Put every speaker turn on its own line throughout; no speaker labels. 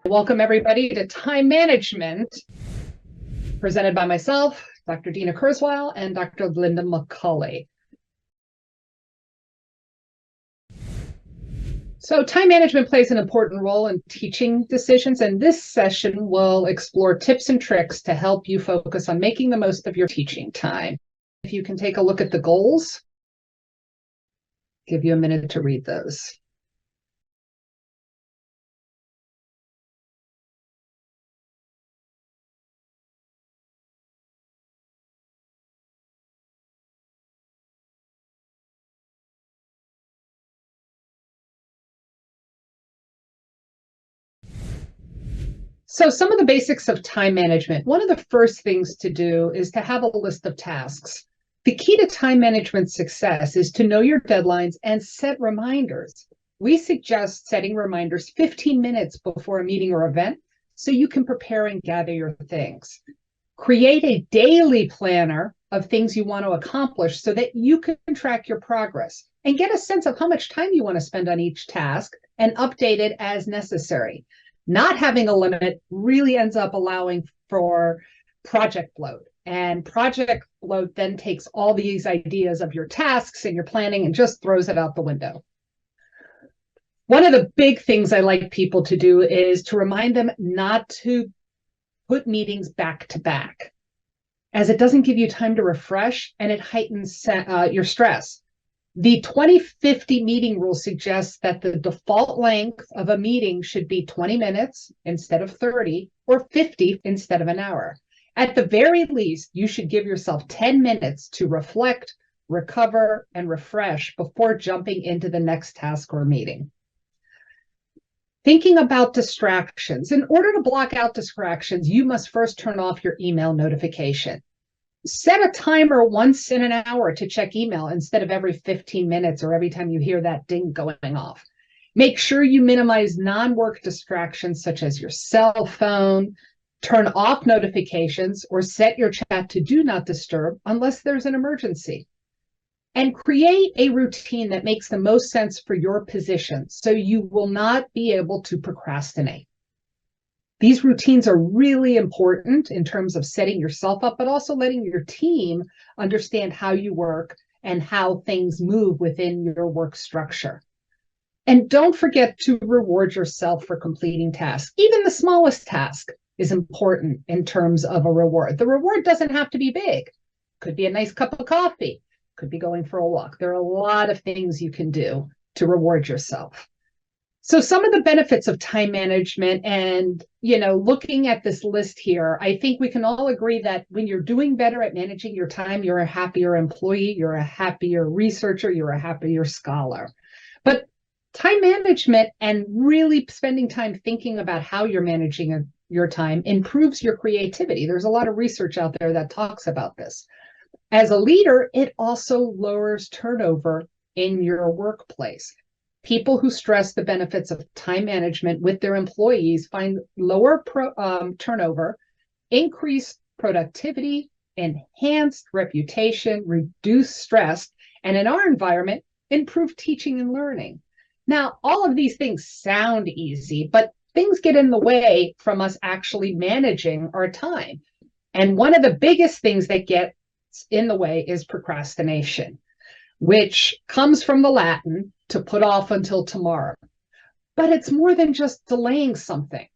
Welcome everybody to Time Management, presented by myself, Dr. Dina Kurzweil, and Dr. Linda Macaulay. So time management plays an important role in teaching decisions, and this session will explore tips and tricks to help you focus on making the most of your teaching time. If you can take a look at the goals, give you a minute to read those. So some of the basics of time management. One of the first things to do is to have a list of tasks. The key to time management success is to know your deadlines and set reminders. We suggest setting reminders 15 minutes before a meeting or event so you can prepare and gather your things. Create a daily planner of things you want to accomplish so that you can track your progress and get a sense of how much time you want to spend on each task and update it as necessary. Not having a limit really ends up allowing for project load. And project load then takes all these ideas of your tasks and your planning and just throws it out the window. One of the big things I like people to do is to remind them not to put meetings back to back, as it doesn't give you time to refresh and it heightens your stress. The 20-50 meeting rule suggests that the default length of a meeting should be 20 minutes instead of 30, or 50 instead of an hour. At the very least, you should give yourself 10 minutes to reflect, recover, and refresh before jumping into the next task or meeting. Thinking about distractions. In order to block out distractions, you must first turn off your email notification. Set a timer once in an hour to check email instead of every 15 minutes or every time you hear that ding going off. Make sure you minimize non-work distractions such as your cell phone, turn off notifications, or set your chat to do not disturb unless there's an emergency. And create a routine that makes the most sense for your position so you will not be able to procrastinate. These routines are really important in terms of setting yourself up, but also letting your team understand how you work and how things move within your work structure. And don't forget to reward yourself for completing tasks. Even the smallest task is important in terms of a reward. The reward doesn't have to be big. Could be a nice cup of coffee, could be going for a walk. There are a lot of things you can do to reward yourself. So some of the benefits of time management and, looking at this list here, I think we can all agree that when you're doing better at managing your time, you're a happier employee, you're a happier researcher, you're a happier scholar. But time management and really spending time thinking about how you're managing your time improves your creativity. There's a lot of research out there that talks about this. As a leader, it also lowers turnover in your workplace. People who stress the benefits of time management with their employees find lower turnover, increased productivity, enhanced reputation, reduced stress, and in our environment, improved teaching and learning. Now, all of these things sound easy, but things get in the way from us actually managing our time. And one of the biggest things that gets in the way is procrastination, which comes from the Latin to put off until tomorrow. But it's more than just delaying something.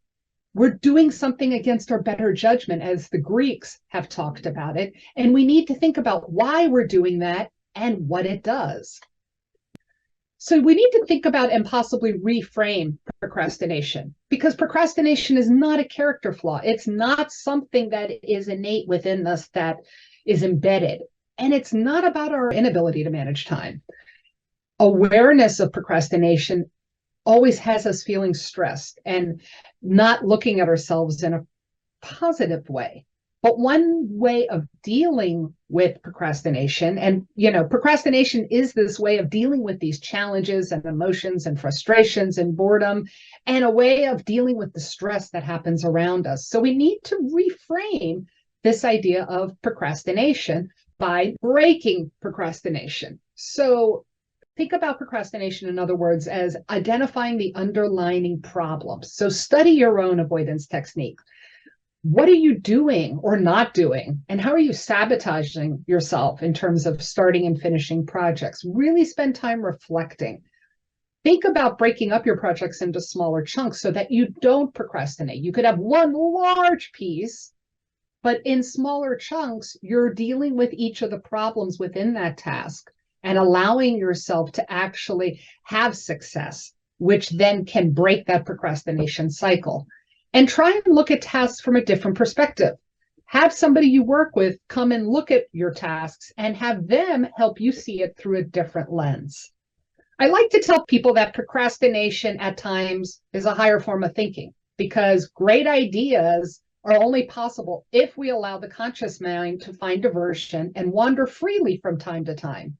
We're doing something against our better judgment, as the Greeks have talked about it, and we need to think about why we're doing that and what it does. So we need to think about and possibly reframe procrastination, because procrastination is not a character flaw. It's not something that is innate within us, that is embedded. And it's not about our inability to manage time. Awareness of procrastination always has us feeling stressed and not looking at ourselves in a positive way. But one way of dealing with procrastination, and procrastination is this way of dealing with these challenges and emotions and frustrations and boredom, and a way of dealing with the stress that happens around us. So we need to reframe this idea of procrastination by breaking procrastination. So think about procrastination, in other words, as identifying the underlying problems. So study your own avoidance technique. What are you doing or not doing? And how are you sabotaging yourself in terms of starting and finishing projects? Really spend time reflecting. Think about breaking up your projects into smaller chunks so that you don't procrastinate. You could have one large piece, but in smaller chunks, you're dealing with each of the problems within that task and allowing yourself to actually have success, which then can break that procrastination cycle. And try and look at tasks from a different perspective. Have somebody you work with come and look at your tasks and have them help you see it through a different lens. I like to tell people that procrastination at times is a higher form of thinking, because great ideas are only possible if we allow the conscious mind to find diversion and wander freely from time to time.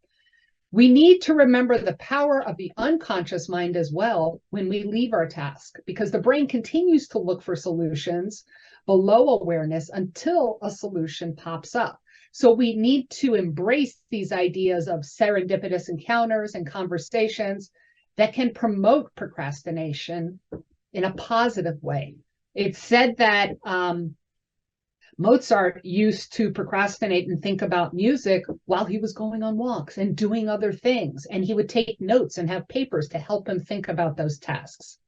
We need to remember the power of the unconscious mind as well when we leave our task, because the brain continues to look for solutions below awareness until a solution pops up. So we need to embrace these ideas of serendipitous encounters and conversations that can promote procrastination in a positive way. It's said that Mozart used to procrastinate and think about music while he was going on walks and doing other things. And he would take notes and have papers to help him think about those tasks.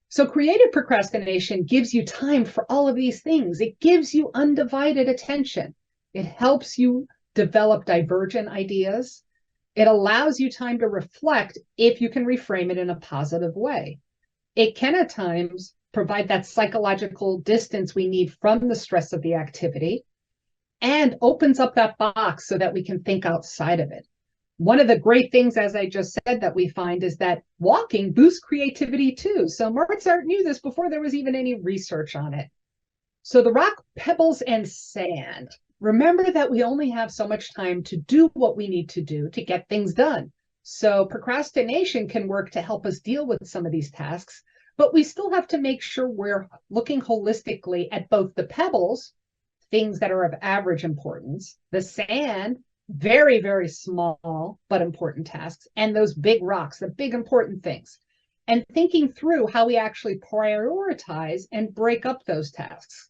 So creative procrastination gives you time for all of these things. It gives you undivided attention. It helps you develop divergent ideas. It allows you time to reflect if you can reframe it in a positive way. It can at times provide that psychological distance we need from the stress of the activity and opens up that box so that we can think outside of it. One of the great things, as I just said, that we find is that walking boosts creativity too. So Mozart knew this before there was even any research on it. So the rock, pebbles, and sand. Remember that we only have so much time to do what we need to do to get things done. So procrastination can work to help us deal with some of these tasks, but we still have to make sure we're looking holistically at both the pebbles, things that are of average importance, the sand, very, very small but important tasks, and those big rocks, the big important things, and thinking through how we actually prioritize and break up those tasks.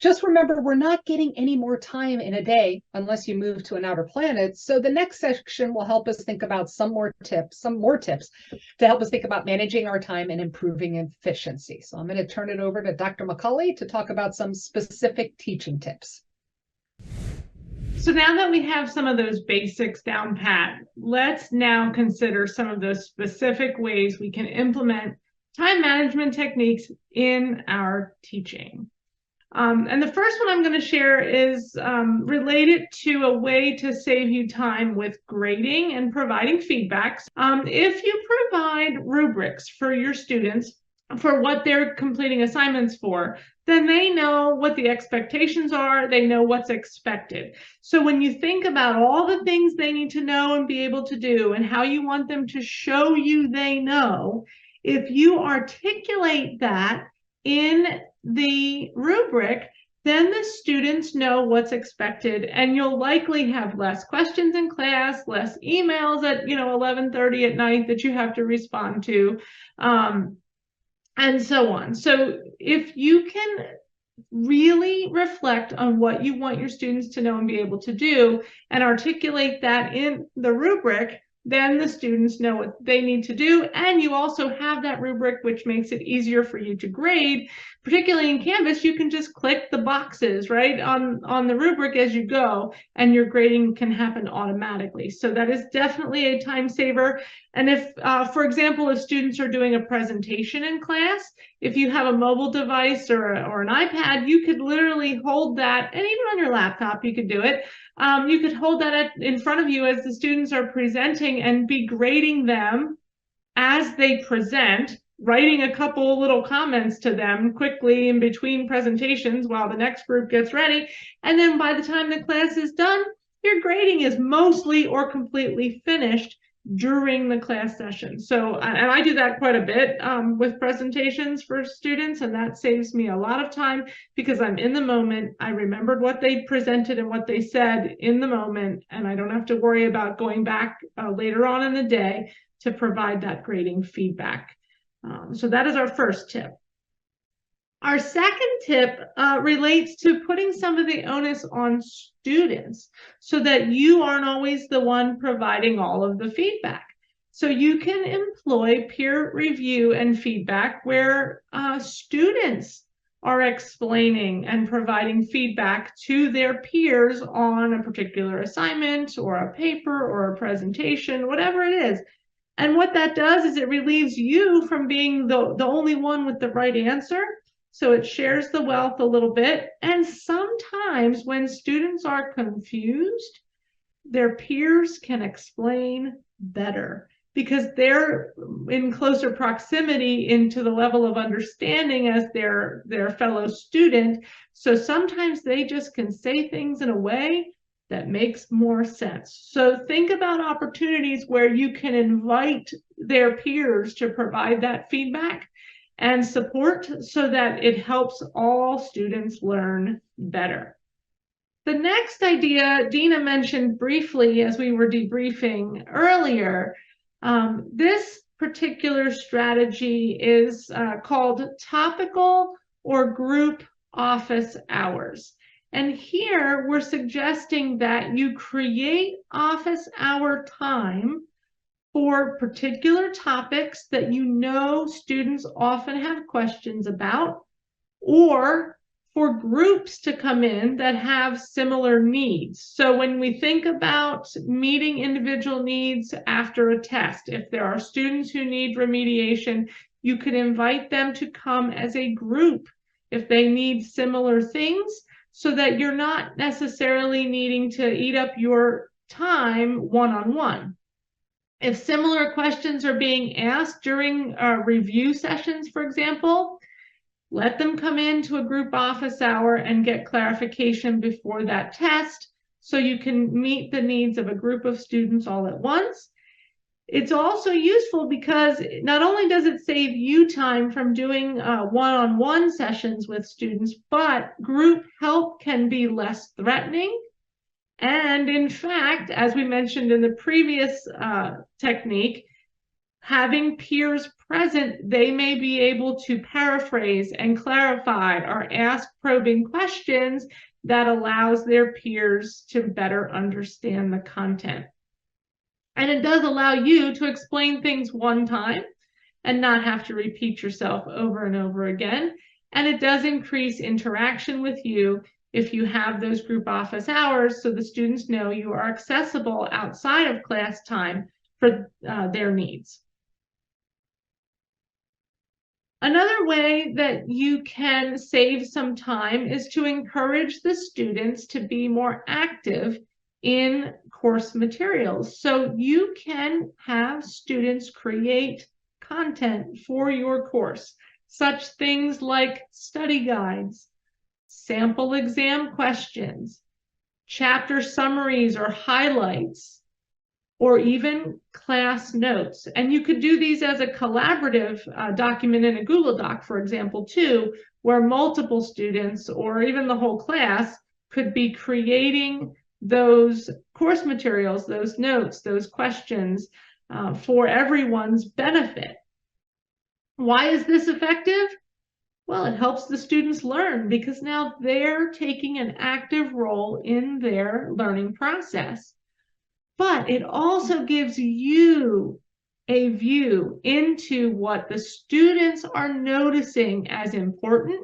Just remember, we're not getting any more time in a day unless you move to an outer planet. So the next section will help us think about some more tips to help us think about managing our time and improving efficiency. So I'm going to turn it over to Dr. Macaulay to talk about some specific teaching tips.
So now that we have some of those basics down pat, let's now consider some of those specific ways we can implement time management techniques in our teaching. And the first one I'm going to share is related to a way to save you time with grading and providing feedbacks. If you provide rubrics for your students for what they're completing assignments for, then they know what the expectations are, they know what's expected. So when you think about all the things they need to know and be able to do and how you want them to show you they know, if you articulate that in the rubric, then the students know what's expected, and you'll likely have less questions in class, less emails at 11:30 at night that you have to respond to, and so on. So if you can really reflect on what you want your students to know and be able to do and articulate that in the rubric, then the students know what they need to do. And you also have that rubric, which makes it easier for you to grade. Particularly in Canvas, you can just click the boxes right on the rubric as you go, and your grading can happen automatically. So that is definitely a time saver. And if, for example, if students are doing a presentation in class, if you have a mobile device or an iPad, you could literally hold that, and even on your laptop, you could do it. You could hold that in front of you as the students are presenting and be grading them as they present, writing a couple little comments to them quickly in between presentations while the next group gets ready. And then by the time the class is done, your grading is mostly or completely finished during the class session. So, and I do that quite a bit with presentations for students, and that saves me a lot of time because I'm in the moment. I remembered what they presented and what they said in the moment, and I don't have to worry about going back later on in the day to provide that grading feedback. So that is our first tip. Our second tip relates to putting some of the onus on students so that you aren't always the one providing all of the feedback. So you can employ peer review and feedback where students are explaining and providing feedback to their peers on a particular assignment or a paper or a presentation, whatever it is. And what that does is it relieves you from being the only one with the right answer. So it shares the wealth a little bit. And sometimes when students are confused, their peers can explain better because they're in closer proximity into the level of understanding as their fellow student. So sometimes they just can say things in a way that makes more sense. So think about opportunities where you can invite their peers to provide that feedback and support so that it helps all students learn better. The next idea Dina mentioned briefly as we were debriefing earlier, this particular strategy is called topical or group office hours. And here we're suggesting that you create office hour time for particular topics that you know students often have questions about, or for groups to come in that have similar needs. So when we think about meeting individual needs after a test, if there are students who need remediation, you could invite them to come as a group if they need similar things, so that you're not necessarily needing to eat up your time one-on-one. If similar questions are being asked during review sessions, for example, let them come into a group office hour and get clarification before that test so you can meet the needs of a group of students all at once. It's also useful because not only does it save you time from doing one-on-one sessions with students, but group help can be less threatening. And in fact, as we mentioned in the previous technique, having peers present, they may be able to paraphrase and clarify or ask probing questions that allows their peers to better understand the content. And it does allow you to explain things one time and not have to repeat yourself over and over again. And it does increase interaction with you if you have those group office hours, so the students know you are accessible outside of class time for their needs. Another way that you can save some time is to encourage the students to be more active in course materials. So you can have students create content for your course, such things like study guides, sample exam questions, chapter summaries or highlights, or even class notes. And you could do these as a collaborative document in a Google Doc, for example, too, where multiple students or even the whole class could be creating those course materials, those notes, those questions for everyone's benefit. Why is this effective? Well, it helps the students learn because now they're taking an active role in their learning process. But it also gives you a view into what the students are noticing as important,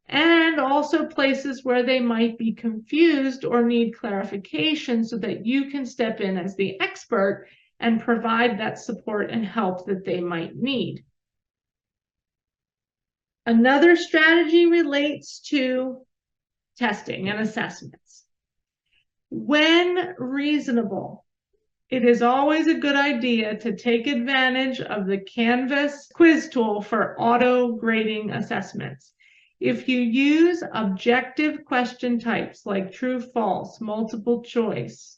and also places where they might be confused or need clarification so that you can step in as the expert and provide that support and help that they might need. Another strategy relates to testing and assessments. When reasonable, it is always a good idea to take advantage of the Canvas quiz tool for auto grading assessments. If you use objective question types like true, false, multiple choice,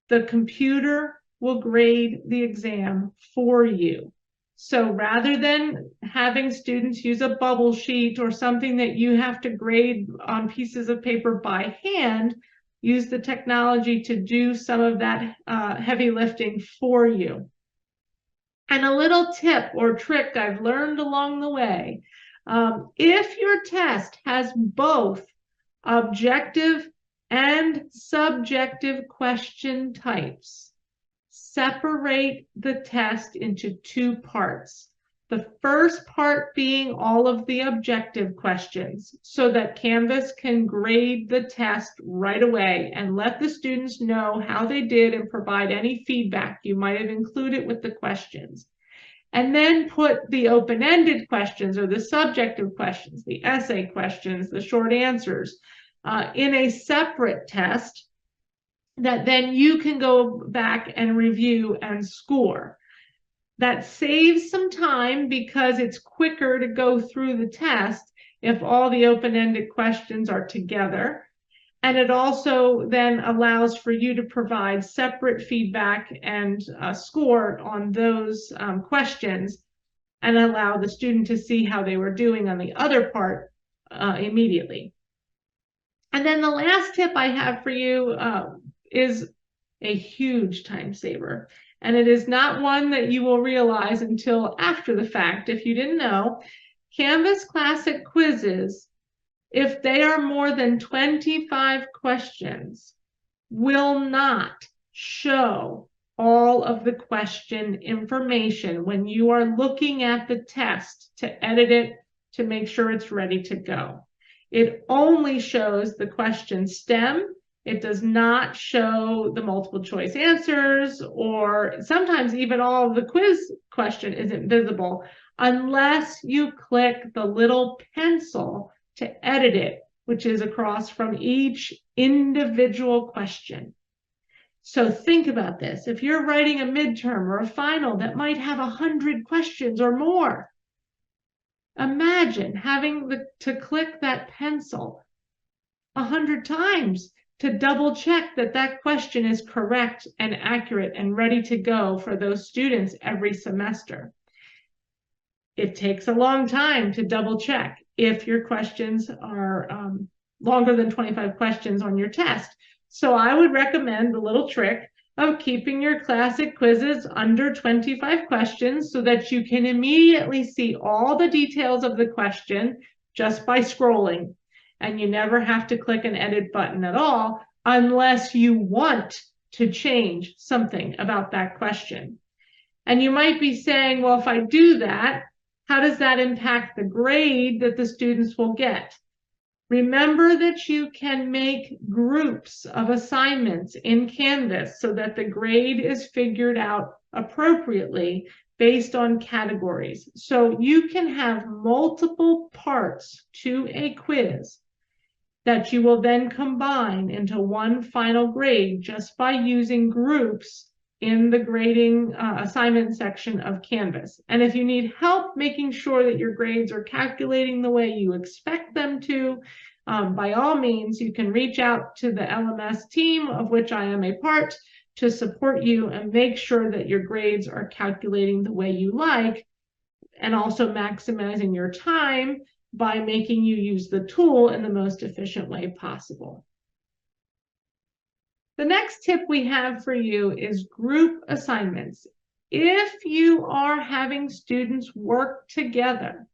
the computer will grade the exam for you. So rather than having students use a bubble sheet or something that you have to grade on pieces of paper by hand, use the technology to do some of that heavy lifting for you. And a little tip or trick I've learned along the way, if your test has both objective and subjective question types, separate the test into two parts. The first part being all of the objective questions so that Canvas can grade the test right away and let the students know how they did and provide any feedback you might have included with the questions. And then put the open-ended questions or the subjective questions, the essay questions, the short answers in a separate test that then you can go back and review and score. That saves some time because it's quicker to go through the test if all the open-ended questions are together. And it also then allows for you to provide separate feedback and score on those questions and allow the student to see how they were doing on the other part immediately. And then the last tip I have for you is a huge time saver. And it is not one that you will realize until after the fact. If you didn't know, Canvas Classic quizzes, if they are more than 25 questions, will not show all of the question information when you are looking at the test to edit it to make sure it's ready to go. It only shows the question stem. It does not show the multiple choice answers, or sometimes even all of the quiz question isn't visible unless you click the little pencil to edit it, which is across from each individual question. So think about this. If you're writing a midterm or a final that might have 100 questions or more, imagine having to click that pencil 100 times to double check that that question is correct and accurate and ready to go for those students every semester. It takes a long time to double check if your questions are longer than 25 questions on your test. So I would recommend the little trick of keeping your classic quizzes under 25 questions so that you can immediately see all the details of the question just by scrolling. And you never have to click an edit button at all unless you want to change something about that question. And you might be saying, well, if I do that, how does that impact the grade that the students will get? Remember that you can make groups of assignments in Canvas so that the grade is figured out appropriately based on categories. So you can have multiple parts to a quiz that you will then combine into one final grade just by using groups in the grading assignment section of Canvas. And if you need help making sure that your grades are calculating the way you expect them to, by all means, you can reach out to the LMS team, of which I am a part, to support you and make sure that your grades are calculating the way you like, and also maximizing your time by making you use the tool in the most efficient way possible. The next tip we have for you is group assignments. If you are having students work together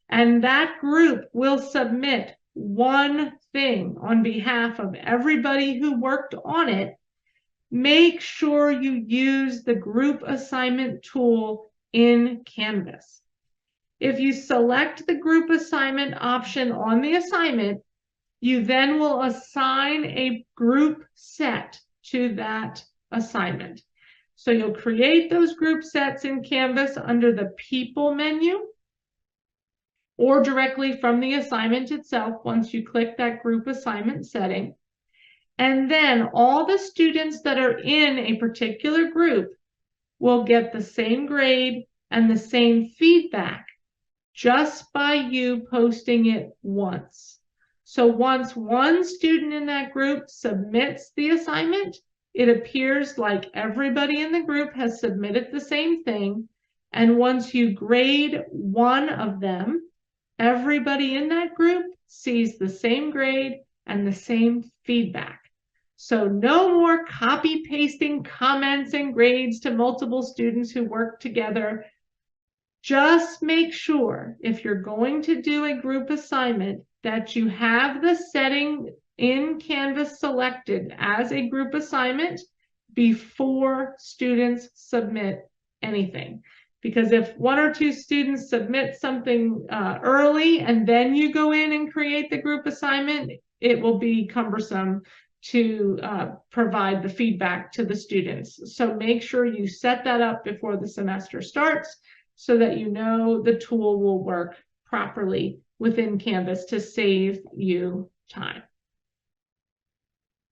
and that group will submit one thing on behalf of everybody who worked on it, make sure you use the group assignment tool in Canvas. If you select the group assignment option on the assignment, you then will assign a group set to that assignment. So you'll create those group sets in Canvas under the People menu or directly from the assignment itself once you click that group assignment setting. And then all the students that are in a particular group will get the same grade and the same feedback just by you posting it once. So once one student in that group submits the assignment, it appears like everybody in the group has submitted the same thing. And once you grade one of them, everybody in that group sees the same grade and the same feedback. So no more copy pasting comments and grades to multiple students who work together. Just make sure if you're going to do a group assignment that you have the setting in Canvas selected as a group assignment before students submit anything. Because if one or two students submit something early and then you go in and create the group assignment, it will be cumbersome to provide the feedback to the students. So make sure you set that up before the semester starts so that you know the tool will work properly within Canvas to save you time.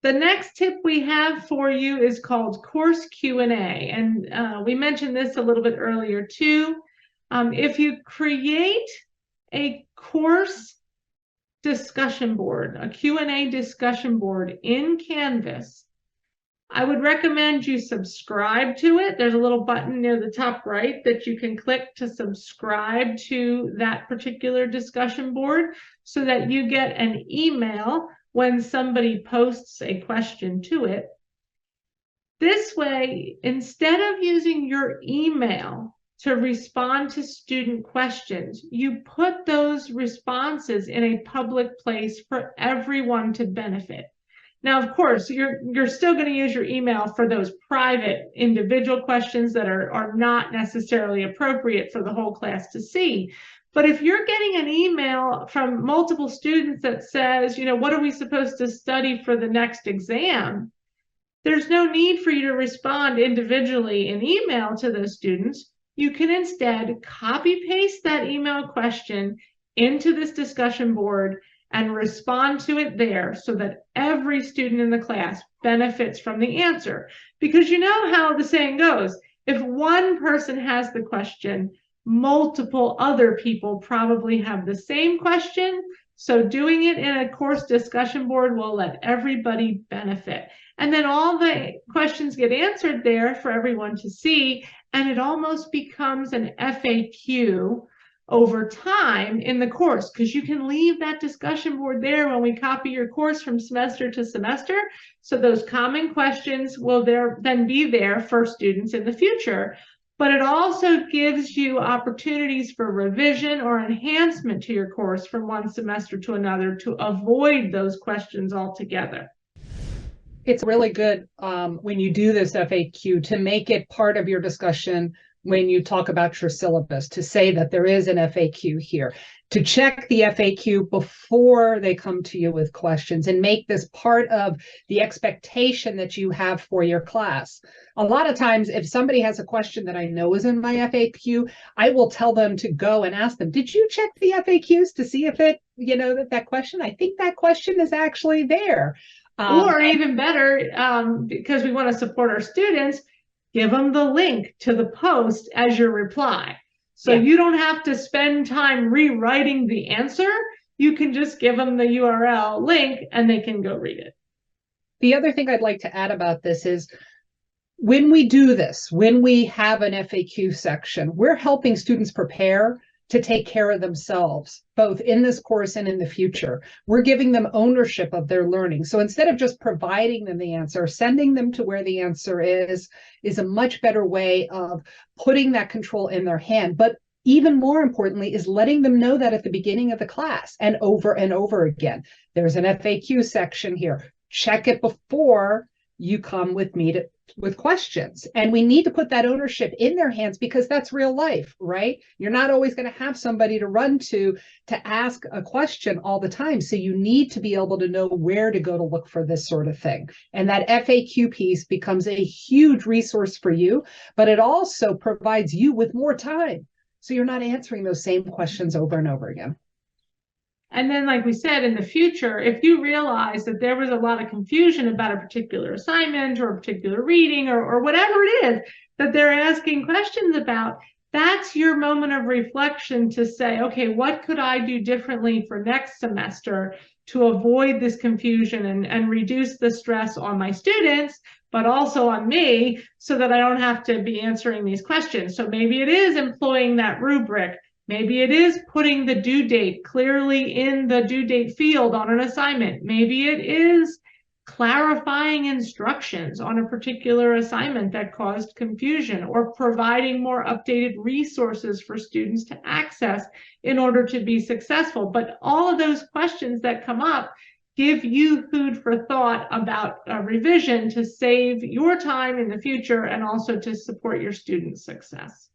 The next tip we have for you is called Course Q&A, and we mentioned this a little bit earlier too. If you create a course discussion board, a Q&A discussion board in Canvas, I would recommend you subscribe to it. There's a little button near the top right that you can click to subscribe to that particular discussion board so that you get an email when somebody posts a question to it. This way, instead of using your email to respond to student questions, you put those responses in a public place for everyone to benefit. Now, of course, you're still going to use your email for those private individual questions that are not necessarily appropriate for the whole class to see. But if you're getting an email from multiple students that says, you know, what are we supposed to study for the next exam? There's no need for you to respond individually in email to those students. You can instead copy paste that email question into this discussion board and respond to it there so that every student in the class benefits from the answer. Because you know how the saying goes, if one person has the question, multiple other people probably have the same question. So doing it in a course discussion board will let everybody benefit. And then all the questions get answered there for everyone to see, and it almost becomes an FAQ over time in the course, because you can leave that discussion board there when we copy your course from semester to semester. So those common questions will then be there for students in the future. But it also gives you opportunities for revision or enhancement to your course from one semester to another to avoid those questions altogether.
It's really good when you do this FAQ to make it part of your discussion when you talk about your syllabus, to say that there is an FAQ here, to check the FAQ before they come to you with questions and make this part of the expectation that you have for your class. A lot of times, if somebody has a question that I know is in my FAQ, I will tell them to go and ask them, did you check the FAQs to see if it, you know, that question, I think that question is actually there.
Or even better, because we want to support our students, give them the link to the post as your reply. So you don't have to spend time rewriting the answer. You can just give them the URL link and they can go read it.
The other thing I'd like to add about this is when we do this, when we have an FAQ section, we're helping students prepare to take care of themselves, both in this course and in the future. We're giving them ownership of their learning. So instead of just providing them the answer, sending them to where the answer is a much better way of putting that control in their hand. But even more importantly is letting them know that at the beginning of the class and over again. There's an FAQ section here. Check it before you come with me with questions. And we need to put that ownership in their hands because that's real life, right? You're not always going to have somebody to run to ask a question all the time. So you need to be able to know where to go to look for this sort of thing. And that FAQ piece becomes a huge resource for you, but it also provides you with more time. So you're not answering those same questions over and over again.
And then, like we said, in the future, if you realize that there was a lot of confusion about a particular assignment or a particular reading or whatever it is that they're asking questions about, that's your moment of reflection to say, okay, what could I do differently for next semester to avoid this confusion and reduce the stress on my students, but also on me, so that I don't have to be answering these questions. So maybe it is employing that rubric. Maybe it is putting the due date clearly in the due date field on an assignment. Maybe it is clarifying instructions on a particular assignment that caused confusion, or providing more updated resources for students to access in order to be successful. But all of those questions that come up give you food for thought about a revision to save your time in the future and also to support your students' success.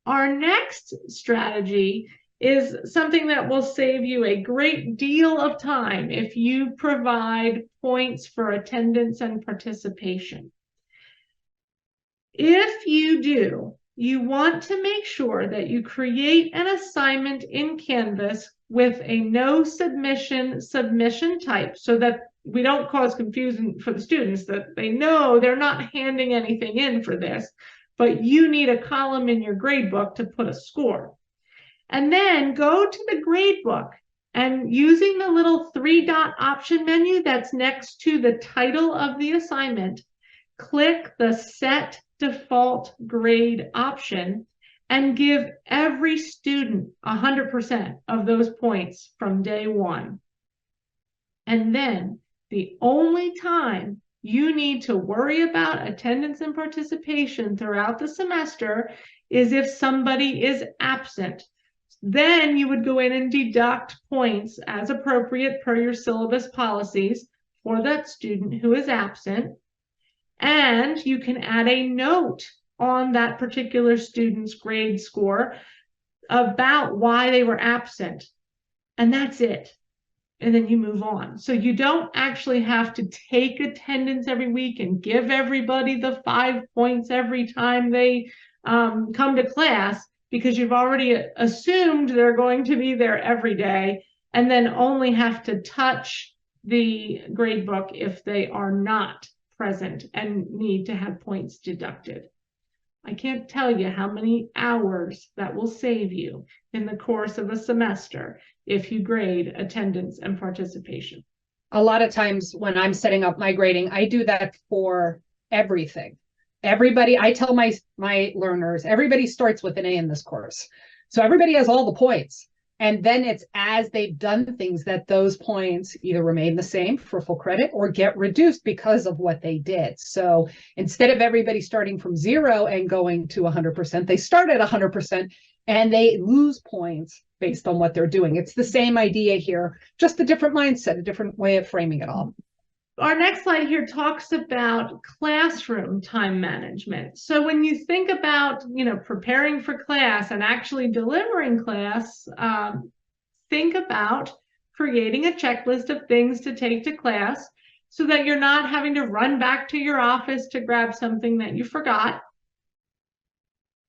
Our next strategy is something that will save you a great deal of time if you provide points for attendance and participation. If you do, you want to make sure that you create an assignment in Canvas with a no submission type, so that we don't cause confusion for the students, that they know they're not handing anything in for this, but you need a column in your gradebook to put a score. And then go to the gradebook, and using the little 3-dot option menu that's next to the title of the assignment, click the Set Default Grade option and give every student 100% of those points from day one. And then the only time you need to worry about attendance and participation throughout the semester is if somebody is absent. Then you would go in and deduct points as appropriate per your syllabus policies for that student who is absent. And you can add a note on that particular student's grade score about why they were absent. And that's it. And then you move on. So you don't actually have to take attendance every week and give everybody the 5 points every time they come to class, because you've already assumed they're going to be there every day, and then only have to touch the gradebook if they are not present and need to have points deducted. I can't tell you how many hours that will save you in the course of a semester if you grade attendance and participation.
A lot of times when I'm setting up my grading, I do that for everything. Everybody, I tell my learners, everybody starts with an A in this course. So everybody has all the points. And then it's as they've done things that those points either remain the same for full credit or get reduced because of what they did. So instead of everybody starting from 0 and going to 100%, they start at 100% and they lose points based on what they're doing. It's the same idea here, just a different mindset, a different way of framing it all.
Our next slide here talks about classroom time management. So when you think about, preparing for class and actually delivering class, think about creating a checklist of things to take to class so that you're not having to run back to your office to grab something that you forgot.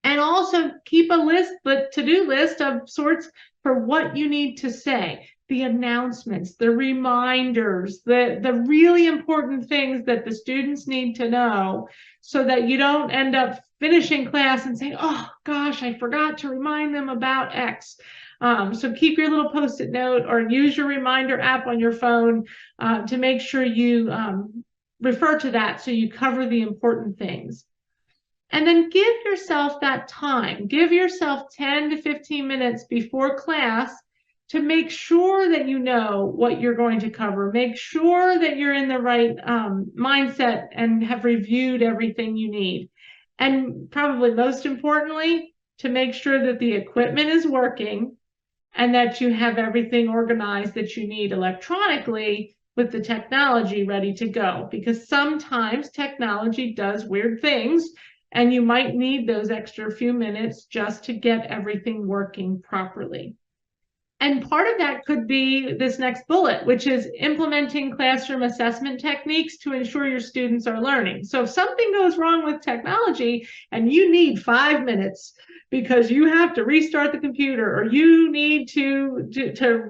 And also keep a list, the to-do list of sorts for what you need to say. The announcements, the reminders, the really important things that the students need to know, so that you don't end up finishing class and saying, oh gosh, I forgot to remind them about X. So keep your little Post-it note or use your reminder app on your phone to make sure you refer to that so you cover the important things. And then give yourself that time. Give yourself 10 to 15 minutes before class to make sure that you know what you're going to cover. Make sure that you're in the right mindset and have reviewed everything you need. And probably most importantly, to make sure that the equipment is working and that you have everything organized that you need electronically with the technology ready to go. Because sometimes technology does weird things, and you might need those extra few minutes just to get everything working properly. And part of that could be this next bullet, which is implementing classroom assessment techniques to ensure your students are learning. So if something goes wrong with technology and you need 5 minutes because you have to restart the computer, or you need to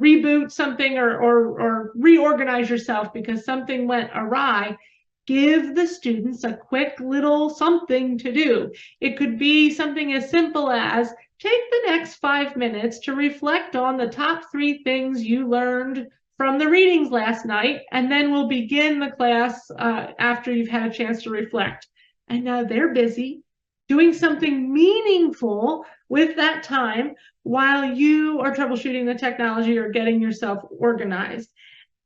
reboot something or reorganize yourself because something went awry, give the students a quick little something to do. It could be something as simple as take the next 5 minutes to reflect on the top 3 things you learned from the readings last night, and then we'll begin the class after you've had a chance to reflect. And now they're busy doing something meaningful with that time while you are troubleshooting the technology or getting yourself organized.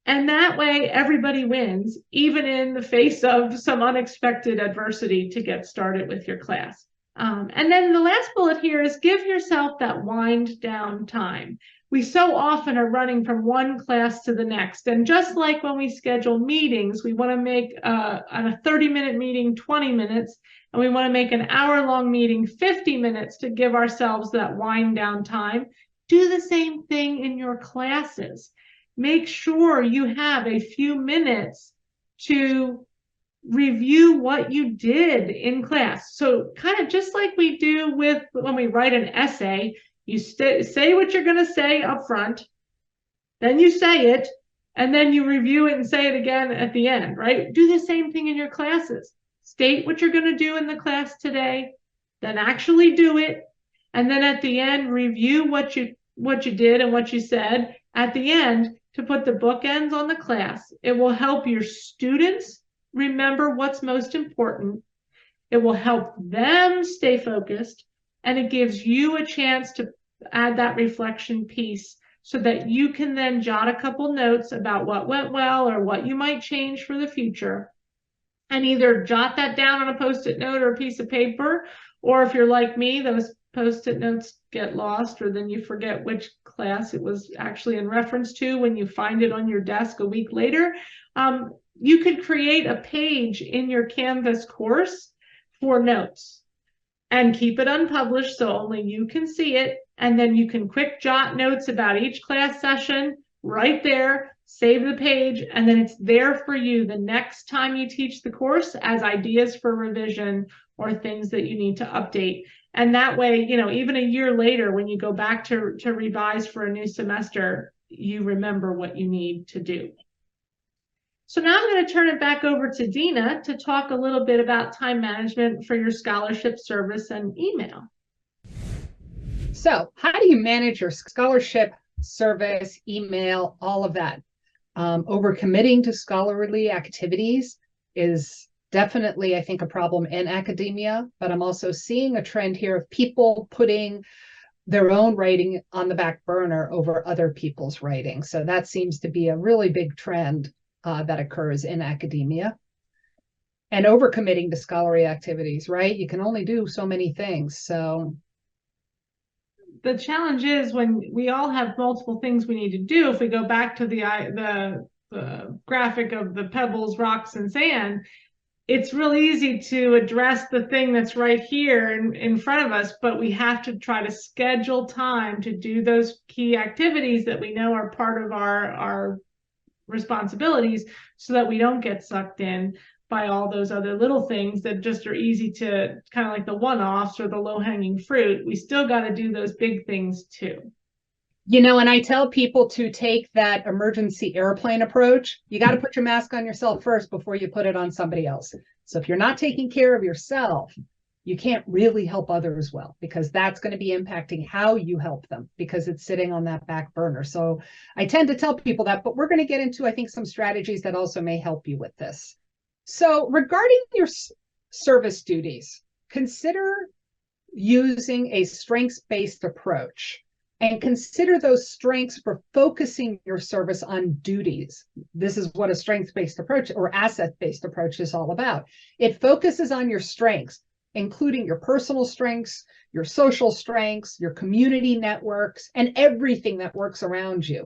And that way, everybody wins, even in the face of some unexpected adversity to get started with your class. And then the last bullet here is give yourself that wind down time. We so often are running from one class to the next. And just like when we schedule meetings, we want to make a 30-minute meeting 20 minutes, and we want to make an hour-long meeting 50 minutes to give ourselves that wind down time. Do the same thing in your classes. Make sure you have a few minutes to review what you did in class. So kind of just like we do with when we write an essay, you say what you're going to say up front, then you say it, and then you review it and say it again at the end, right? Do the same thing in your classes. State what you're going to do in the class today, then actually do it, and then at the end, review what you did and what you said at the end to put the bookends on the class. It will help your students remember what's most important. It will help them stay focused, and it gives you a chance to add that reflection piece so that you can then jot a couple notes about what went well or what you might change for the future, and either jot that down on a Post-it note or a piece of paper, or if you're like me, those Post-it notes get lost, or then you forget which class it was actually in reference to when you find it on your desk a week later. You could create a page in your Canvas course for notes and keep it unpublished so only you can see it, and then you can quick jot notes about each class session right there, save the page, and then it's there for you the next time you teach the course as ideas for revision or things that you need to update. And that way, you know, even a year later, when you go back to revise for a new semester, you remember what you need to do. So now I'm going to turn it back over to Dina to talk a little bit about time management for your scholarship service and email.
So how do you manage your scholarship service, email, all of that? Overcommitting to scholarly activities is definitely, I think, a problem in academia, but I'm also seeing a trend here of people putting their own writing on the back burner over other people's writing. So that seems to be a really big trend that occurs in academia. And overcommitting to scholarly activities, right? You can only do so many things. So
the challenge is when we all have multiple things we need to do, if we go back to the graphic of the pebbles, rocks, and sand, it's really easy to address the thing that's right here in front of us, but we have to try to schedule time to do those key activities that we know are part of our responsibilities so that we don't get sucked in by all those other little things that just are easy to kind of like the one-offs or the low-hanging fruit. We still got to do those big things too.
You know, and I tell people to take that emergency airplane approach. You got to put your mask on yourself first before you put it on somebody else. So if you're not taking care of yourself, you can't really help others well, because that's going to be impacting how you help them, because it's sitting on that back burner. So I tend to tell people that, but we're going to get into, I think, some strategies that also may help you with this. So regarding your service duties, consider using a strengths-based approach. And consider those strengths for focusing your service on duties. This is what a strengths-based approach or asset-based approach is all about. It focuses on your strengths, including your personal strengths, your social strengths, your community networks, and everything that works around you,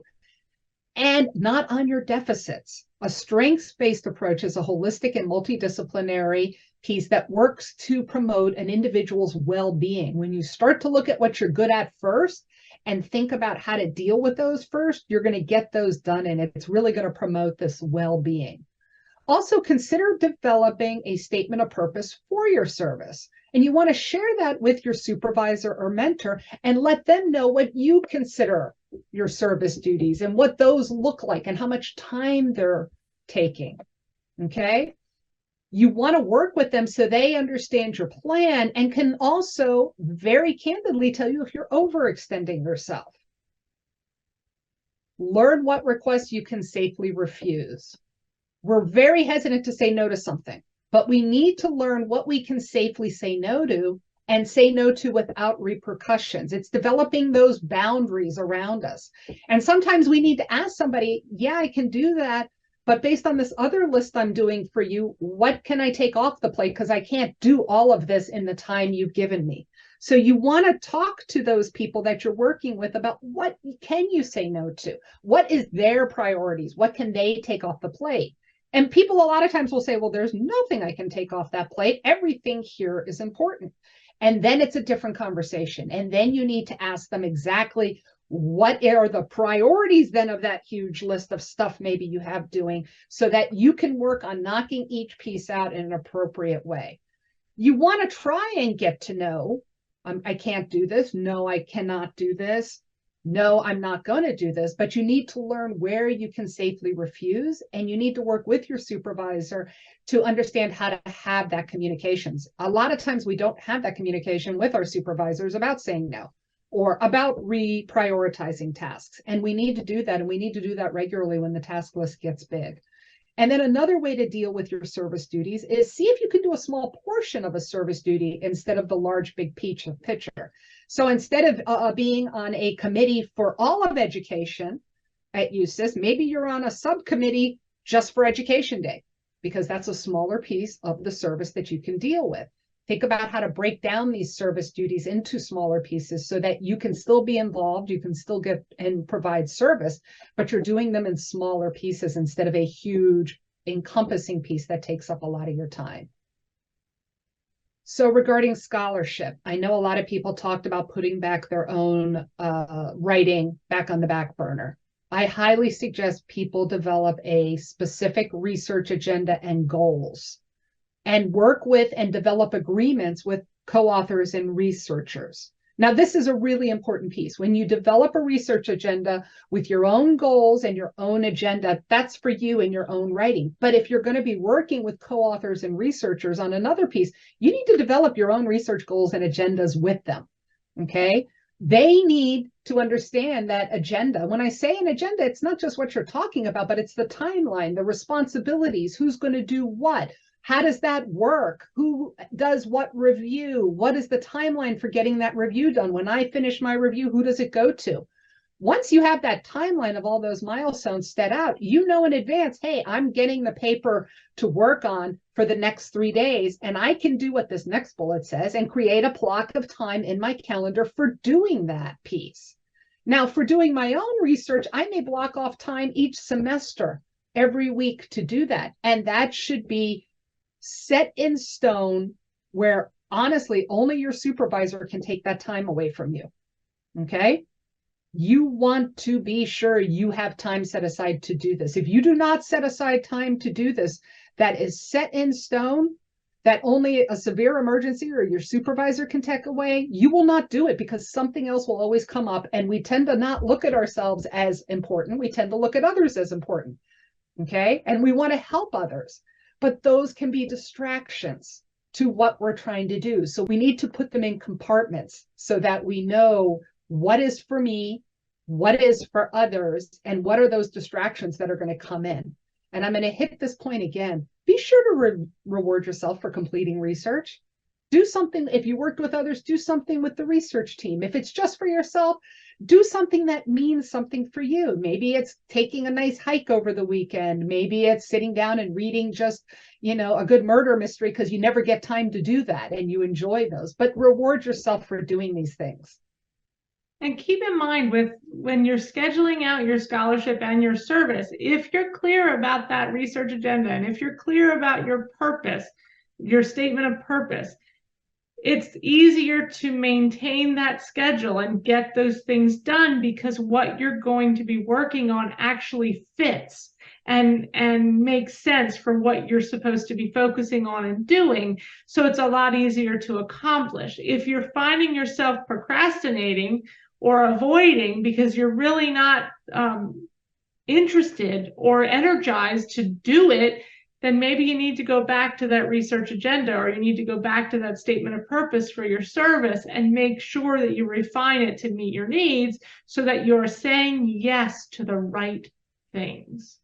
and not on your deficits. A strengths-based approach is a holistic and multidisciplinary piece that works to promote an individual's well-being. When you start to look at what you're good at first, and think about how to deal with those first, you're going to get those done, and it's really going to promote this well-being. Also, consider developing a statement of purpose for your service. And you want to share that with your supervisor or mentor and let them know what you consider your service duties and what those look like and how much time they're taking. Okay? You want to work with them so they understand your plan and can also very candidly tell you if you're overextending yourself. Learn what requests you can safely refuse. We're very hesitant to say no to something, but we need to learn what we can safely say no to and say no to without repercussions. It's developing those boundaries around us. And sometimes we need to ask somebody, yeah, I can do that, but based on this other list I'm doing for you, what can I take off the plate? Because I can't do all of this in the time you've given me. So you want to talk to those people that you're working with about what can you say no to? What is their priorities? What can they take off the plate? And people a lot of times will say, well, there's nothing I can take off that plate. Everything here is important. And then it's a different conversation. And then you need to ask them exactly what are the priorities then of that huge list of stuff maybe you have doing, so that you can work on knocking each piece out in an appropriate way. You want to try and get to know, I can't do this. No, I cannot do this. No, I'm not going to do this. But you need to learn where you can safely refuse, and you need to work with your supervisor to understand how to have that communications. A lot of times we don't have that communication with our supervisors about saying no or about reprioritizing tasks. And we need to do that. And we need to do that regularly when the task list gets big. And then another way to deal with your service duties is see if you can do a small portion of a service duty instead of the large, big picture. So instead of being on a committee for all of education at USIS, maybe you're on a subcommittee just for Education Day, because that's a smaller piece of the service that you can deal with. Think about how to break down these service duties into smaller pieces so that you can still be involved, you can still get and provide service, but you're doing them in smaller pieces instead of a huge encompassing piece that takes up a lot of your time. So regarding scholarship, I know a lot of people talked about putting back their own writing back on the back burner. I highly suggest people develop a specific research agenda and goals, and work with and develop agreements with co-authors and researchers. Now, this is a really important piece. When you develop a research agenda with your own goals and your own agenda, that's for you in your own writing. But if you're going to be working with co-authors and researchers on another piece, you need to develop your own research goals and agendas with them, okay? They need to understand that agenda. When I say an agenda, it's not just what you're talking about, but it's the timeline, the responsibilities, who's going to do what. How does that work? Who does what review? What is the timeline for getting that review done? When I finish my review, who does it go to? Once you have that timeline of all those milestones set out, you know in advance, hey, I'm getting the paper to work on for the next 3 days, and I can do what this next bullet says and create a block of time in my calendar for doing that piece. Now, for doing my own research, I may block off time each semester, every week to do that. And that should be set in stone, where honestly only your supervisor can take that time away from you. Okay, you want to be sure you have time set aside to do this. If you do not set aside time to do this that is set in stone, that only a severe emergency or your supervisor can take away, you will not do it, because something else will always come up. And we tend to not look at ourselves as important, we tend to look at others as important. Okay, and we want to help others, but those can be distractions to what we're trying to do. So we need to put them in compartments so that we know what is for me, what is for others, and what are those distractions that are going to come in. And I'm going to hit this point again. Be sure to reward yourself for completing research. Do something. If you worked with others, do something with the research team. If it's just for yourself, do something that means something for you. Maybe it's taking a nice hike over the weekend. Maybe it's sitting down and reading just, a good murder mystery, because you never get time to do that and you enjoy those. But reward yourself for doing these things.
And keep in mind, when you're scheduling out your scholarship and your service, if you're clear about that research agenda, and if you're clear about your purpose, your statement of purpose, it's easier to maintain that schedule and get those things done, because what you're going to be working on actually fits and makes sense for what you're supposed to be focusing on and doing. So it's a lot easier to accomplish. If you're finding yourself procrastinating or avoiding because you're really not interested or energized to do it, then maybe you need to go back to that research agenda, or you need to go back to that statement of purpose for your service and make sure that you refine it to meet your needs so that you're saying yes to the right things.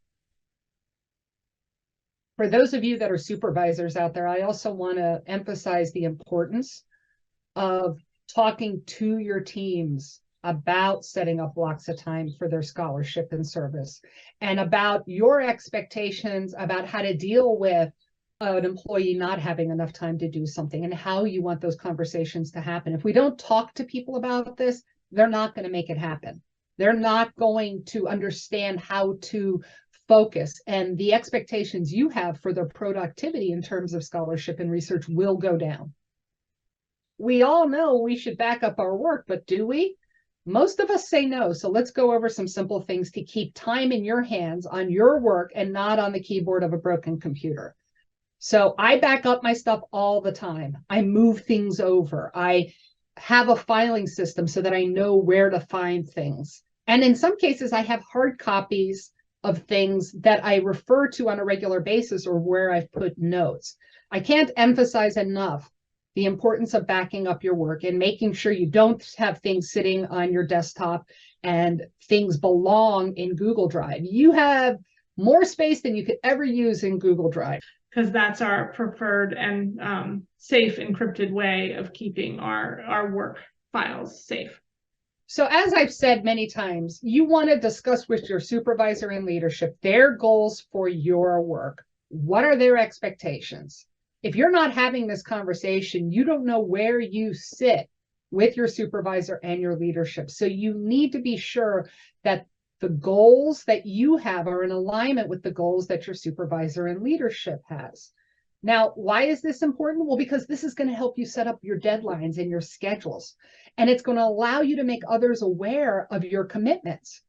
For those of you that are supervisors out there, I also want to emphasize the importance of talking to your teams about setting up blocks of time for their scholarship and service, and about your expectations about how to deal with an employee not having enough time to do something, and how you want those conversations to happen. If we don't talk to people about this, they're not going to make it happen. They're not going to understand how to focus, and the expectations you have for their productivity in terms of scholarship and research will go down. We all know we should back up our work, but do we? Most of us say no. So let's go over some simple things to keep time in your hands on your work and not on the keyboard of a broken computer. So I back up my stuff all the time. I move things over. I have a filing system so that I know where to find things. And in some cases, I have hard copies of things that I refer to on a regular basis, or where I've put notes. I can't emphasize enough the importance of backing up your work and making sure you don't have things sitting on your desktop and things belong in Google Drive. You have more space than you could ever use in Google Drive.
Because that's our preferred and safe encrypted way of keeping our work files safe.
So as I've said many times, you want to discuss with your supervisor and leadership their goals for your work. What are their expectations? If you're not having this conversation, you don't know where you sit with your supervisor and your leadership. So you need to be sure that the goals that you have are in alignment with the goals that your supervisor and leadership has. Now, why is this important? Well, because this is going to help you set up your deadlines and your schedules. And it's going to allow you to make others aware of your commitments.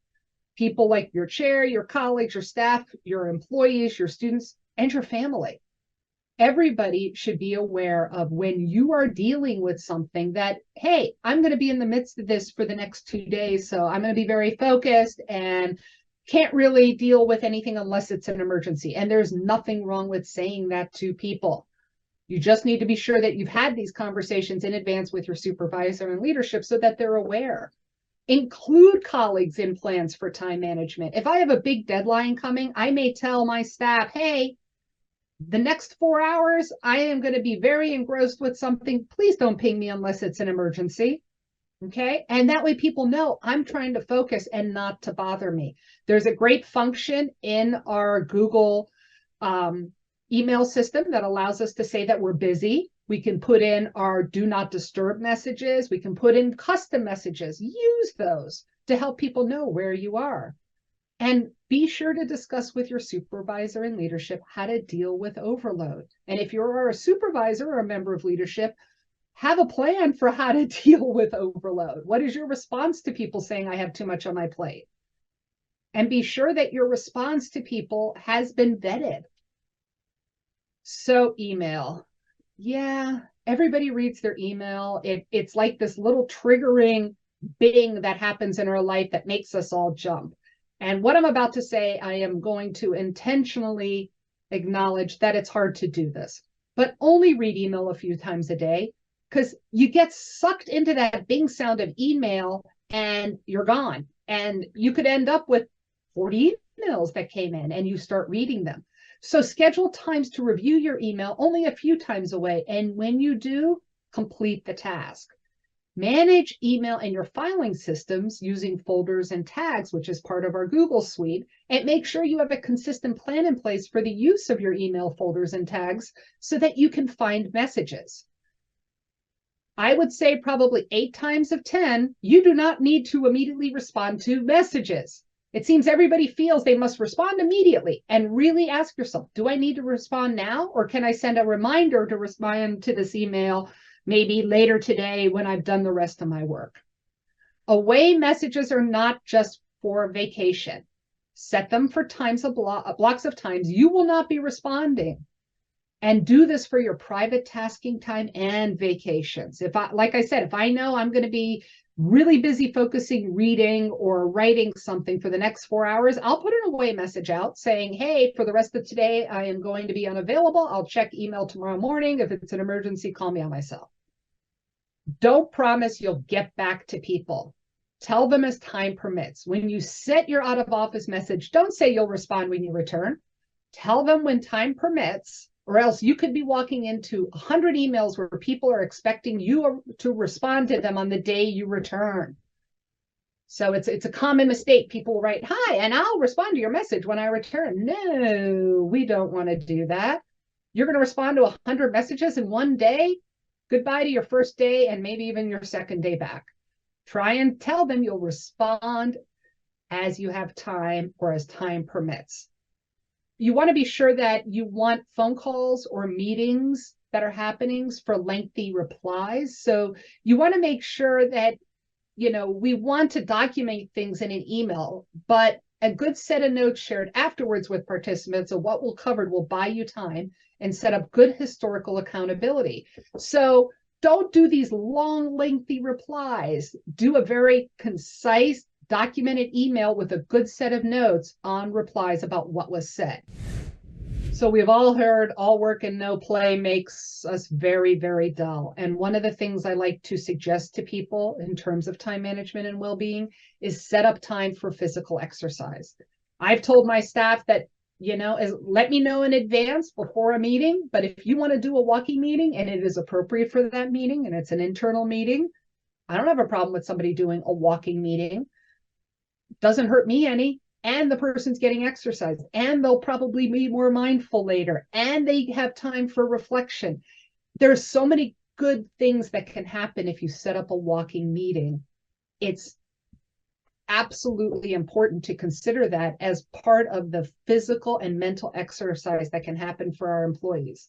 People like your chair, your colleagues, your staff, your employees, your students, and your family. Everybody should be aware of when you are dealing with something that, hey, I'm going to be in the midst of this for the next 2 days, so I'm going to be very focused and can't really deal with anything unless it's an emergency. And there's nothing wrong with saying that to people. You just need to be sure that you've had these conversations in advance with your supervisor and leadership so that they're aware. Include colleagues in plans for time management. If I have a big deadline coming, I may tell my staff, hey, the next 4 hours, I am going to be very engrossed with something. Please don't ping me unless it's an emergency. Okay. And that way people know I'm trying to focus and not to bother me. There's a great function in our Google email system that allows us to say that we're busy. We can put in our do not disturb messages. We can put in custom messages. Use those to help people know where you are. And be sure to discuss with your supervisor and leadership how to deal with overload. And if you're a supervisor or a member of leadership, have a plan for how to deal with overload. What is your response to people saying, I have too much on my plate? And be sure that your response to people has been vetted. So email. Yeah, everybody reads their email. It's like this little triggering bing that happens in our life that makes us all jump. And what I'm about to say, I am going to intentionally acknowledge that it's hard to do this, but only read email a few times a day, because you get sucked into that bing sound of email and you're gone. And you could end up with 40 emails that came in and you start reading them. So schedule times to review your email only a few times away. And when you do, complete the task. Manage email in your filing systems using folders and tags, which is part of our Google suite, and make sure you have a consistent plan in place for the use of your email folders and tags so that you can find messages. I would say probably 8 times of 10, you do not need to immediately respond to messages. It seems everybody feels they must respond immediately, and really ask yourself, do I need to respond now, or can I send a reminder to respond to this email maybe later today when I've done the rest of my work? Away messages are not just for vacation. Set them for times of blocks of times you will not be responding. And do this for your private tasking time and vacations. Like I said, if I know I'm going to be really busy focusing, reading or writing something for the next 4 hours, I'll put an away message out saying, hey, for the rest of today, I am going to be unavailable. I'll check email tomorrow morning. If it's an emergency, call me on my cell. Don't promise you'll get back to people. Tell them as time permits. When you set your out of office message, don't say you'll respond when you return. Tell them when time permits, or else you could be walking into 100 emails where people are expecting you to respond to them on the day you return. So it's a common mistake. People will write, hi, and I'll respond to your message when I return. No, we don't want to do that. You're going to respond to 100 messages in one day. Goodbye to your first day and maybe even your second day back. Try and tell them you'll respond as you have time or as time permits. You want to be sure that you want phone calls or meetings that are happening for lengthy replies. So you want to make sure that, we want to document things in an email, but a good set of notes shared afterwards with participants of what we'll covered will buy you time and set up good historical accountability. So don't do these long, lengthy replies. Do a very concise, documented email with a good set of notes on replies about what was said. So we've all heard all work and no play makes us very, very dull. And one of the things I like to suggest to people in terms of time management and well-being is set up time for physical exercise. I've told my staff that, let me know in advance before a meeting, but if you want to do a walking meeting and it is appropriate for that meeting and it's an internal meeting, I don't have a problem with somebody doing a walking meeting. Doesn't hurt me any, and the person's getting exercise, and they'll probably be more mindful later, and they have time for reflection. There's so many good things that can happen if you set up a walking meeting. It's absolutely important to consider that as part of the physical and mental exercise that can happen for our employees.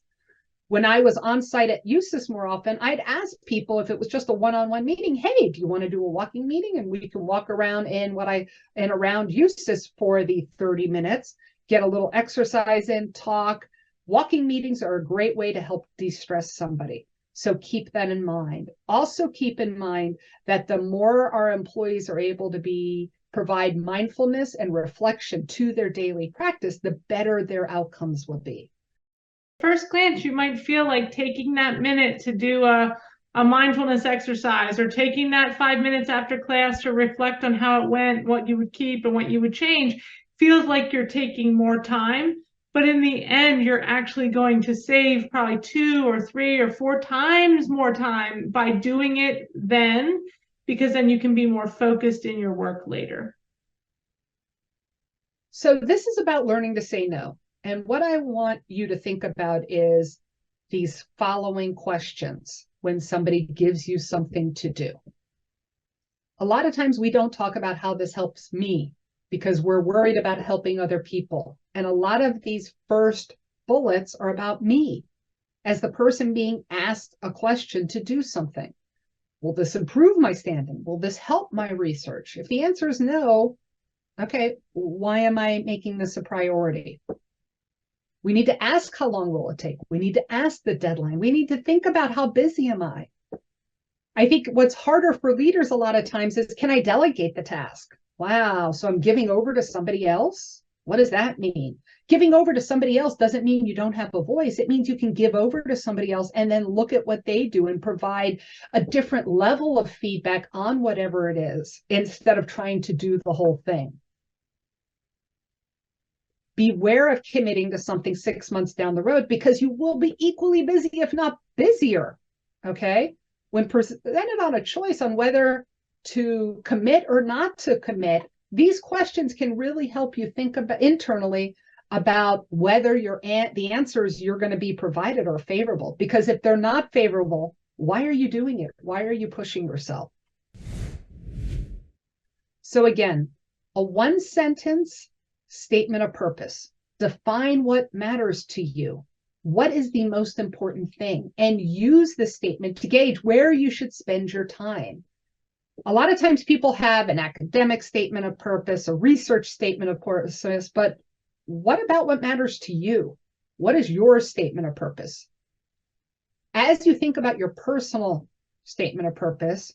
When I was on site at USIS more often, I'd ask people if it was just a one-on-one meeting, hey, do you want to do a walking meeting? And we can walk around around USIS for the 30 minutes, get a little exercise in, talk. Walking meetings are a great way to help de-stress somebody. So keep that in mind. Also keep in mind that the more our employees are able to provide mindfulness and reflection to their daily practice, the better their outcomes will be.
First glance, you might feel like taking that minute to do a mindfulness exercise, or taking that 5 minutes after class to reflect on how it went, what you would keep and what you would change, feels like you're taking more time. But in the end, you're actually going to save probably 2 or 3 or 4 times more time by doing it then, because then you can be more focused in your work later.
So this is about learning to say no. And what I want you to think about is these following questions when somebody gives you something to do. A lot of times we don't talk about how this helps me because we're worried about helping other people. And a lot of these first bullets are about me as the person being asked a question to do something. Will this improve my standing? Will this help my research? If the answer is no, okay, why am I making this a priority? We need to ask how long will it take. We need to ask the deadline. We need to think about how busy am I? I think what's harder for leaders a lot of times is, can I delegate the task? Wow, so I'm giving over to somebody else? What does that mean? Giving over to somebody else doesn't mean you don't have a voice. It means you can give over to somebody else and then look at what they do and provide a different level of feedback on whatever it is, instead of trying to do the whole thing. Beware of committing to something 6 months down the road, because you will be equally busy, if not busier. Okay. When presented on a choice on whether to commit or not to commit, these questions can really help you think about internally about whether the answers you're going to be provided are favorable. Because if they're not favorable, why are you doing it? Why are you pushing yourself? So again, a one-sentence statement of purpose. Define what matters to you. What is the most important thing? And use the statement to gauge where you should spend your time. A lot of times people have an academic statement of purpose, a research statement of purpose, but what about what matters to you? What is your statement of purpose? As you think about your personal statement of purpose,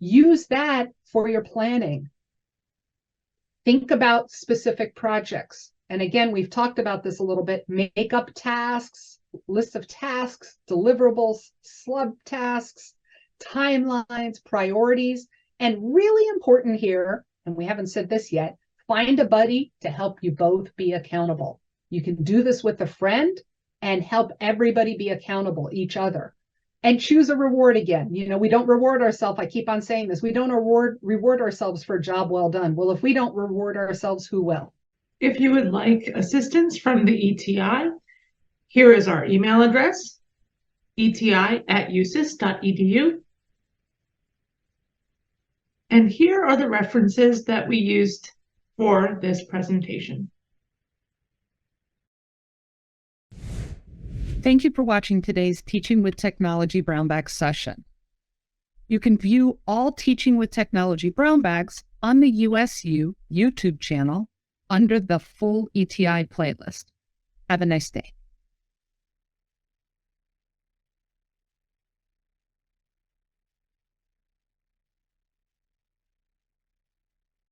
Use that for your planning. Think about specific projects. And again, we've talked about this a little bit. Make up tasks, lists of tasks, deliverables, slub tasks, timelines, priorities, and really important here, and we haven't said this yet, find a buddy to help you both be accountable. You can do this with a friend and help everybody be accountable, each other. And choose a reward again. You know, we don't reward ourselves. I keep on saying this. We don't reward ourselves for a job well done. Well, if we don't reward ourselves, who will?
If you would like assistance from the ETI, here is our email address, eti@usis.edu. And here are the references that we used for this presentation.
Thank you for watching today's Teaching with Technology Brown Bag session. You can view all Teaching with Technology Brown Bags on the USU YouTube channel under the full ETI playlist. Have a nice day.